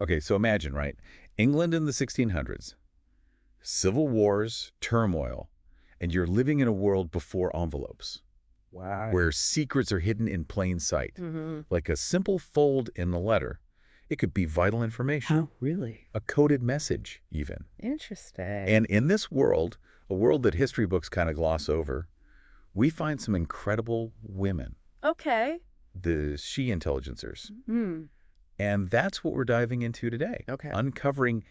Okay, so imagine, right? England in the 1600s, civil wars, turmoil, and you're living in a world before envelopes, Wow. where secrets are hidden in plain sight. Mm-hmm. Like a simple fold in a letter. It could be vital information, Oh, really? a coded message, even. Interesting. And in this world, a world that history books kind of gloss over, we find some incredible women, Okay. the she-intelligencers. Hmm. And that's what we're diving into today, Okay. uncovering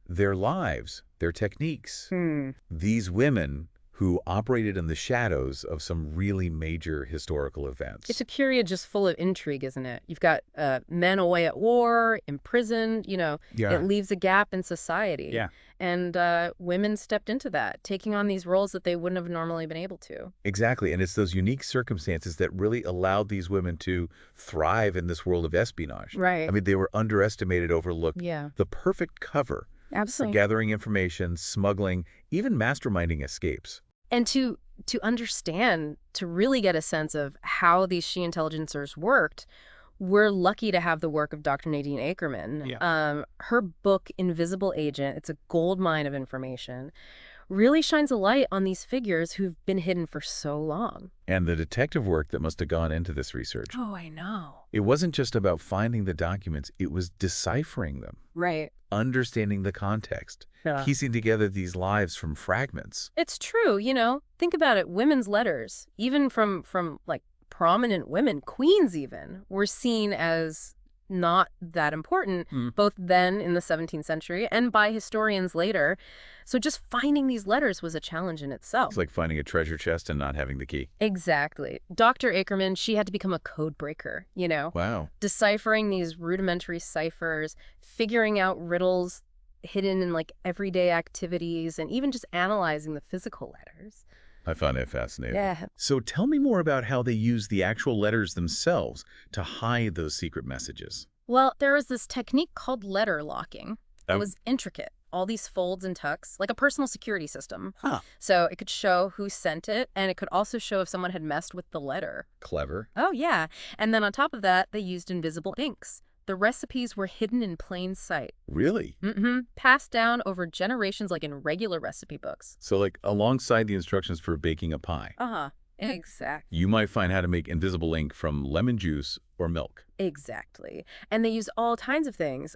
their lives, their techniques. Hmm. These women who operated in the shadows of some really major historical events. It's a period just full of intrigue, isn't it? You've got men away at war, imprisoned, it leaves a gap in society. Yeah. And women stepped into that, taking on these roles that they wouldn't have normally been able to. Exactly. And it's those unique circumstances that really allowed these women to thrive in this world of espionage. Right. I mean, they were underestimated, overlooked. Yeah, The perfect cover for absolutely. gathering information, smuggling, even masterminding escapes. And to understand, to really get a sense of how these she-intelligencers worked, we're lucky to have the work of Dr. Nadine Akerman. Yeah. Her book, Invisible Agent, it's a goldmine of information, really shines a light on these figures who've been hidden for so long. And the detective work that must have gone into this research. Oh, I know. It wasn't just about finding the documents, it was deciphering them, Right. understanding the context, Yeah. piecing together these lives from fragments. It's true, Think about it, women's letters, even from like prominent women, queens even, were seen as not that important, both then in the 17th century and by historians later. So just finding these letters was a challenge in itself. It's like finding a treasure chest and not having the key. Exactly. Dr. Akerman, she had to become a code breaker, Wow. deciphering these rudimentary ciphers, figuring out riddles hidden in like everyday activities, and even just analyzing the physical letters. I find it fascinating. Yeah. So tell me more about how they use the actual letters themselves to hide those secret messages. Well, there was this technique called letter locking. It Oh. was intricate. All these folds and tucks, like a personal security system. Huh. So it could show who sent it, and it could also show if someone had messed with the letter. Clever. Oh, yeah. And then on top of that, they used invisible inks. The recipes were hidden in plain sight. Really? Passed down over generations like in regular recipe books. So like alongside the instructions for baking a pie, Uh-huh. Exactly. you might find how to make invisible ink from lemon juice or milk. Exactly. And they use all kinds of things,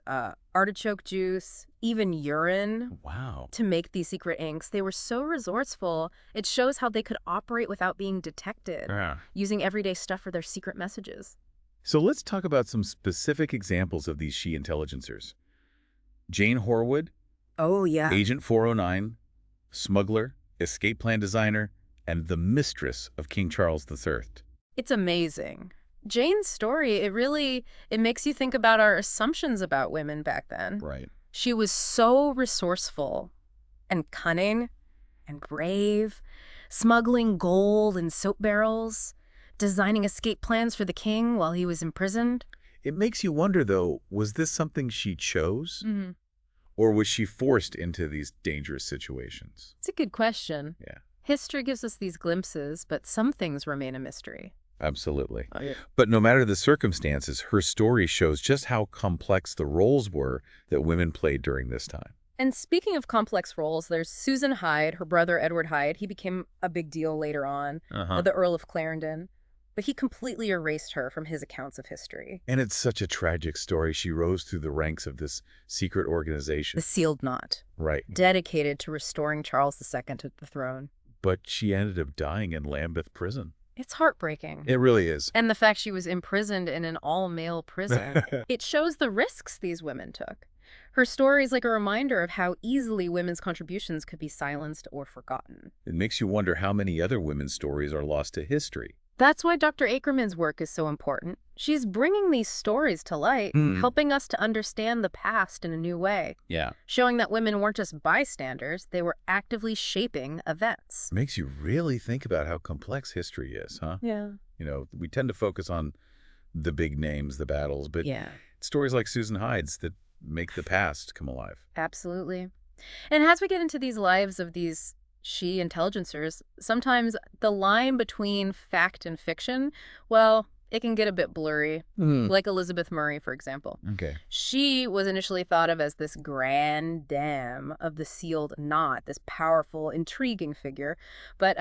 artichoke juice, even urine, Wow. to make these secret inks. They were so resourceful. It shows how they could operate without being detected, Yeah. using everyday stuff for their secret messages. So let's talk about some specific examples of these she-intelligencers. Jane Horwood, Oh, yeah. Agent 409, smuggler, escape plan designer, and the mistress of King Charles III. It's amazing. Jane's story, it makes you think about our assumptions about women back then. Right. She was so resourceful and cunning and brave, smuggling gold in soap barrels, designing escape plans for the king while he was imprisoned. It makes you wonder, though, was this something she chose? Mm-hmm. Or was she forced into these dangerous situations? It's a good question. Yeah. History gives us these glimpses, but some things remain a mystery. Absolutely. Oh, yeah. But no matter the circumstances, her story shows just how complex the roles were that women played during this time. And speaking of complex roles, there's Susan Hyde, her brother Edward Hyde. He became a big deal later on, the Earl of Clarendon. But he completely erased her from his accounts of history. And it's such a tragic story. She rose through the ranks of this secret organization. The Sealed Knot, Right. dedicated to restoring Charles II to the throne. But she ended up dying in Lambeth prison. It's heartbreaking. It really is. And the fact she was imprisoned in an all-male prison. It shows the risks these women took. Her story is like a reminder of how easily women's contributions could be silenced or forgotten. It makes you wonder how many other women's stories are lost to history. That's why Dr. Akerman's work is so important. She's bringing these stories to light, helping us to understand the past in a new way. Yeah. Showing that women weren't just bystanders, they were actively shaping events. It makes you really think about how complex history is, huh? Yeah. We tend to focus on the big names, the battles, but Yeah. stories like Susan Hyde's that make the past come alive. Absolutely. And as we get into these lives of these she-intelligencers, sometimes the line between fact and fiction, well, It can get a bit blurry, Hmm. like Elizabeth Murray, for example. Okay. She was initially thought of as this grande dame of the sealed knot, this powerful, intriguing figure. But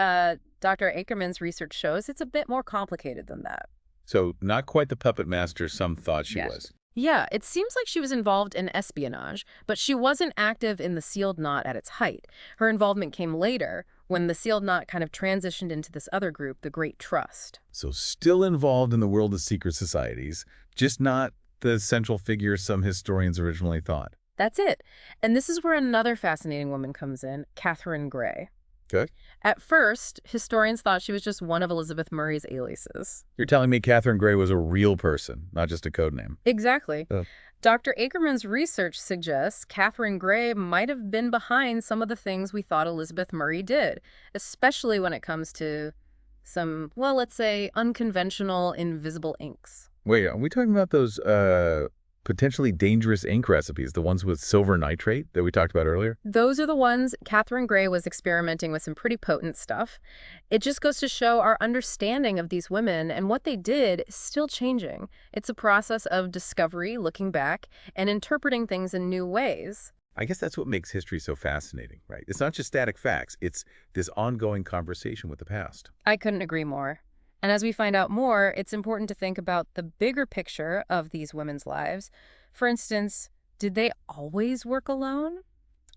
Dr. Ackerman's research shows it's a bit more complicated than that. So not quite the puppet master some thought she Yes. was. Yeah, it seems like she was involved in espionage, but she wasn't active in the sealed knot at its height. Her involvement came later, when the sealed knot kind of transitioned into this other group, the Great Trust. So still involved in the world of secret societies, just not the central figure some historians originally thought. That's it. And this is where another fascinating woman comes in, Catherine Gray. Okay. At first, historians thought she was just one of Elizabeth Murray's aliases. You're telling me Catherine Gray was a real person, not just a code name. Exactly. Oh. Dr. Ackerman's research suggests Catherine Gray might have been behind some of the things we thought Elizabeth Murray did, especially when it comes to some, well, let's say, unconventional invisible inks. Wait, are we talking about those potentially dangerous ink recipes, the ones with silver nitrate that we talked about earlier? Those are the ones. Catherine Gray was experimenting with some pretty potent stuff. It just goes to show our understanding of these women and what they did is still changing. It's a process of discovery, looking back, and interpreting things in new ways. I guess that's what makes history so fascinating, right? It's not just static facts. It's this ongoing conversation with the past. I couldn't agree more. And as we find out more, it's important to think about the bigger picture of these women's lives. For instance, did they always work alone?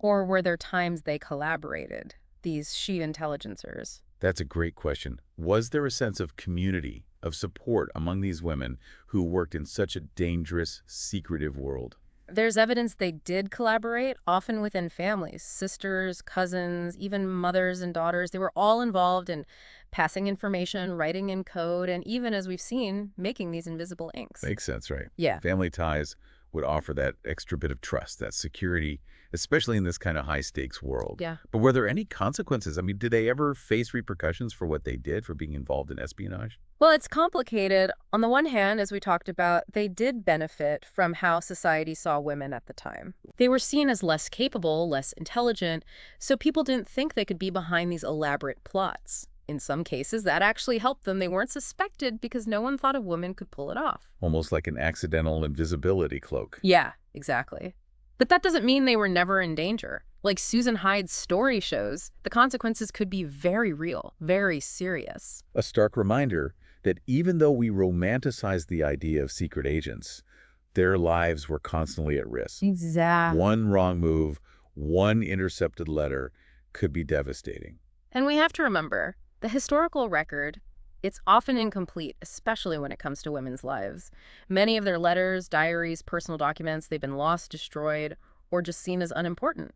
Or were there times they collaborated, these she-intelligencers? That's a great question. Was there a sense of community, of support among these women who worked in such a dangerous, secretive world? There's evidence they did collaborate, often within families, sisters, cousins, even mothers and daughters. They were all involved in passing information, writing in code, and even, as we've seen, making these invisible inks. Makes sense, right? Yeah. Family ties would offer that extra bit of trust, that security, especially in this kind of high-stakes world. Yeah. But were there any consequences? I mean, did they ever face repercussions for what they did, for being involved in espionage? Well, it's complicated. On the one hand, as we talked about, they did benefit from how society saw women at the time. They were seen as less capable, less intelligent, so people didn't think they could be behind these elaborate plots. In some cases, that actually helped them. They weren't suspected because no one thought a woman could pull it off. Almost like an accidental invisibility cloak. Yeah, exactly. But that doesn't mean they were never in danger. Like Susan Hyde's story shows, the consequences could be very real, very serious. A stark reminder that even though we romanticize the idea of secret agents, their lives were constantly at risk. Exactly. One wrong move, one intercepted letter could be devastating. And we have to remember, the historical record, it's often incomplete, especially when it comes to women's lives. Many of their letters, diaries, personal documents, they've been lost, destroyed, or just seen as unimportant.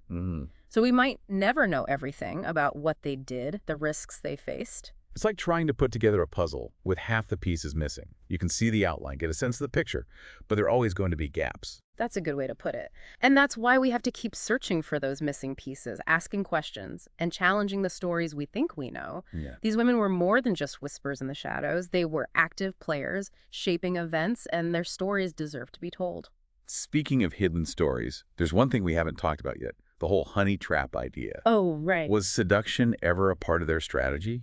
So we might never know everything about what they did, the risks they faced. It's like trying to put together a puzzle with half the pieces missing. You can see the outline, get a sense of the picture, but there are always going to be gaps. That's a good way to put it. And that's why we have to keep searching for those missing pieces, asking questions, and challenging the stories we think we know. Yeah. These women were more than just whispers in the shadows. They were active players, shaping events, and their stories deserve to be told. Speaking of hidden stories, there's one thing we haven't talked about yet, the whole honey trap idea. Oh, right. Was seduction ever a part of their strategy?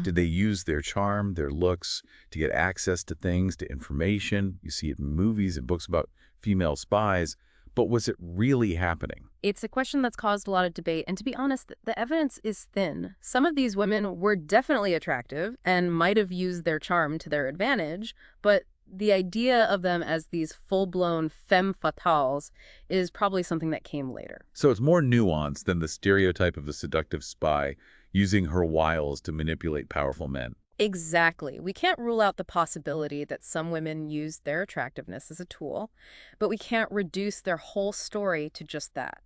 Did they use their charm, their looks, to get access to things, to information? You see it in movies and books about female spies, but was it really happening? It's a question that's caused a lot of debate, and to be honest, the evidence is thin. Some of these women were definitely attractive and might have used their charm to their advantage, but the idea of them as these full-blown femme fatales is probably something that came later. So it's more nuanced than the stereotype of the seductive spy using her wiles to manipulate powerful men. Exactly. We can't rule out the possibility that some women used their attractiveness as a tool, but we can't reduce their whole story to just that.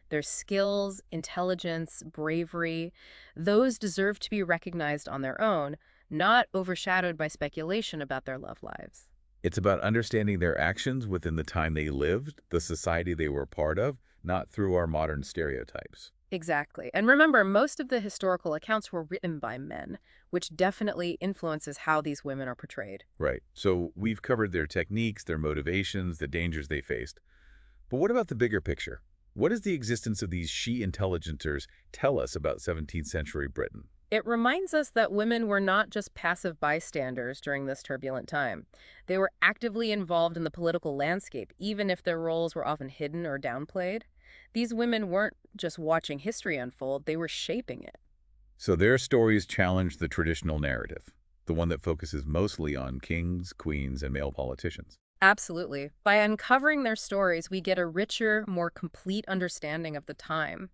Their skills, intelligence, bravery, those deserve to be recognized on their own, not overshadowed by speculation about their love lives. It's about understanding their actions within the time they lived, the society they were part of, not through our modern stereotypes. Exactly. And remember, most of the historical accounts were written by men, which definitely influences how these women are portrayed. Right. So we've covered their techniques, their motivations, the dangers they faced. But what about the bigger picture? What does the existence of these she-intelligenters tell us about 17th century Britain? It reminds us that women were not just passive bystanders during this turbulent time. They were actively involved in the political landscape, even if their roles were often hidden or downplayed. These women weren't just watching history unfold, they were shaping it. So their stories challenge the traditional narrative, the one that focuses mostly on kings, queens, and male politicians. Absolutely. By uncovering their stories, we get a richer, more complete understanding of the time.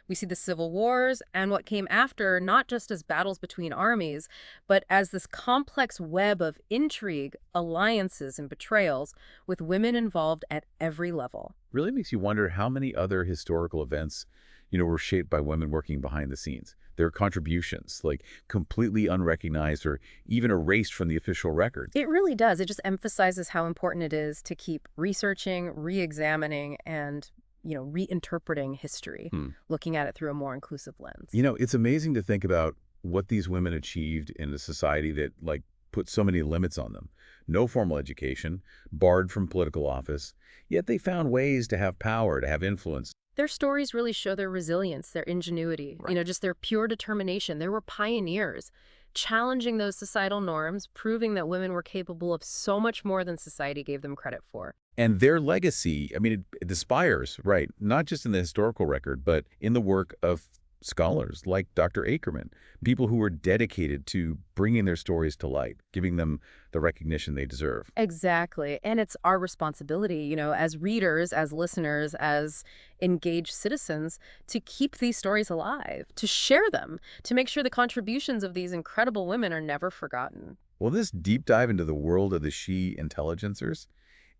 We see the civil wars and what came after not just as battles between armies, but as this complex web of intrigue, alliances, and betrayals with women involved at every level. Really makes you wonder how many other historical events, were shaped by women working behind the scenes. Their contributions, like completely unrecognized or even erased from the official record. It really does. It just emphasizes how important it is to keep researching, re-examining, and reinterpreting history, looking at it through a more inclusive lens. It's amazing to think about what these women achieved in a society that, put so many limits on them. No formal education, barred from political office, yet they found ways to have power, to have influence. Their stories really show their resilience, their ingenuity, Right. just their pure determination. They were pioneers, challenging those societal norms, proving that women were capable of so much more than society gave them credit for. And their legacy, I mean, it aspires, right, not just in the historical record, but in the work of scholars like Dr. Akerman, people who were dedicated to bringing their stories to light, giving them the recognition they deserve. Exactly. And it's our responsibility, as readers, as listeners, as engaged citizens, to keep these stories alive, to share them, to make sure the contributions of these incredible women are never forgotten. Well, this deep dive into the world of the she intelligencers,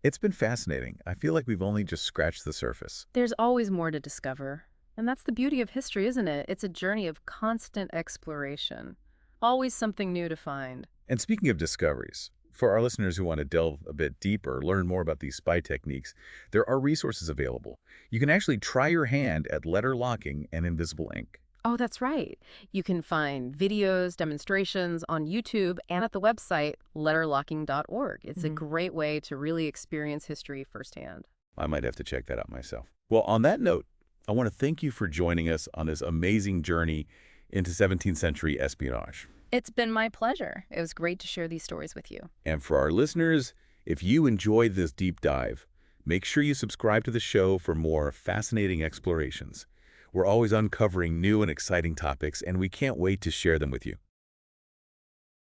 it's been fascinating. I feel like we've only just scratched the surface. There's always more to discover. And that's the beauty of history, isn't it? It's a journey of constant exploration. Always something new to find. And speaking of discoveries, for our listeners who want to delve a bit deeper, learn more about these spy techniques, there are resources available. You can actually try your hand at letter locking and invisible ink. Oh, that's right. You can find videos, demonstrations on YouTube and at the website letterlocking.org. It's a great way to really experience history firsthand. I might have to check that out myself. Well, on that note, I want to thank you for joining us on this amazing journey into 17th century espionage. It's been my pleasure. It was great to share these stories with you. And for our listeners, if you enjoyed this deep dive, make sure you subscribe to the show for more fascinating explorations. We're always uncovering new and exciting topics, and we can't wait to share them with you.